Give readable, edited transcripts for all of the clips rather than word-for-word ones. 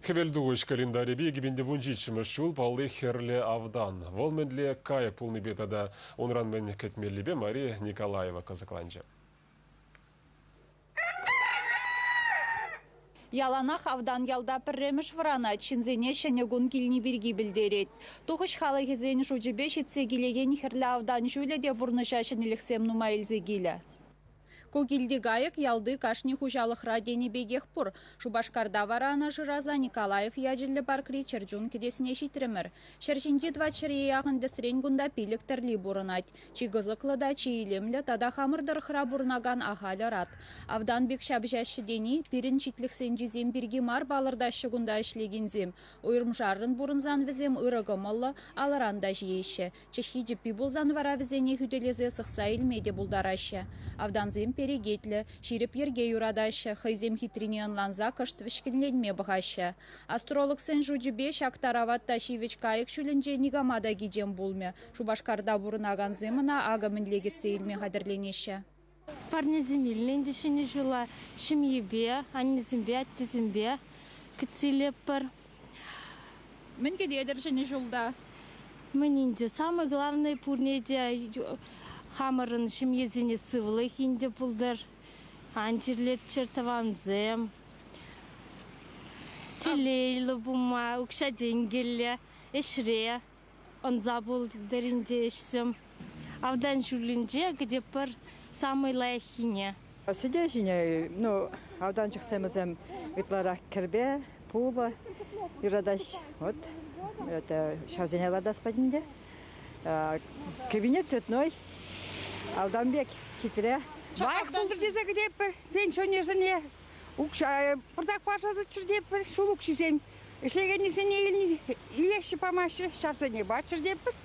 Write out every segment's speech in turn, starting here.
Кевелдуыш календаре бегибинде вунжичимы шул паллы херле авдан. Волмендле кая пулны бетада онранмен кетмеллибе Мария Николаева казакланчы. Яланах авдан ялда пірреміш варана чинзене шанегун килни бірге білдерет. Тухыш халы хезен жужебе шетсе келеген херлі авдан жүлі де бұрнышашын еліксем нумайлзе келі. Көгілді гайық ялды кашни хужалық радені бегех пұр. Шубашкарда варана жыраза Николаев яджілі баркри черджун кедесіне шитремір. Шершінде двачыры яғын десрен гунда пилік тірлі бұрынат. Чигызықлыда чийлемлі тада хамырдыр хыра бұрнаган ағалы рад. Авдан бек шабжашы дени пирін читліксен жезем бірге мар балырдашы гунда ішлегензем. Ойырмжарын бұрынзан візем ұрығымылы алыранда жиеші. Чехи жіппі бұлзан вара візене хүделезе сықса илмеде бұлдарашы. Авданзем перегетлі, ширіп ерге юрадашы, хайзем хитрине анланза кышт вішкінленме бұғашы. Астролог сен жуджібе шақтарават ташивич кайық шүлінже нигамада гидем бұлме. Шубашкарда бұрынаган земына ага мінлегетсе илме қадірленеші. Парня земельный дешене жила, шимьебе, аннезембе, аттезембе, кцилеппар. Мен кеде дәршене жолда? Менінде самый главный пурнеде хамырын шимьезіне сывылы хинде пулдар, анжерлет чертаванзем, телейлі бума, укша денгелі, эшре, он забыл дәрінде эшсем. Авдан жүлінде где пар самый лайхине. Сидящине, авдан чықсамызем ытларак кірбе, пулы, юрадаш, вот, это шазенелада спадінде. Кабинет цветной, Алданбек хитре. Байық бұлдыр дезе кедеп бір, пенсионерсіне, бірдақ башады чүрдеп бір, шулық шүзем. Ішлегенесіне елеші памашы, шарсыне бачыр деп бір.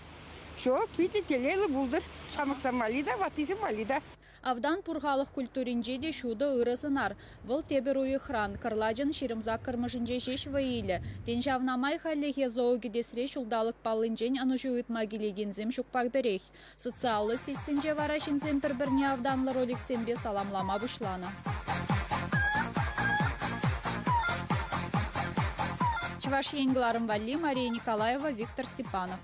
Шо, пейті телелі бұлдыр, шамықсам валида, ватисым валида. Авдан пурғалық культуринже де шуды ырысынар. Бұл тебір уй хран, кырладжын шерімзак кырмышынже шеш вайылы. Денжавнамай халлеге зоуге десре шулдалық палынжен анушы ұйтма келегензем шукпақ берех. Социалы сетсінже варашынзем бір-бірне авданлы роликсембе саламлама бұшланы. Чуваш Еңгларым Валли, Мария Николаева, Виктор Степанов.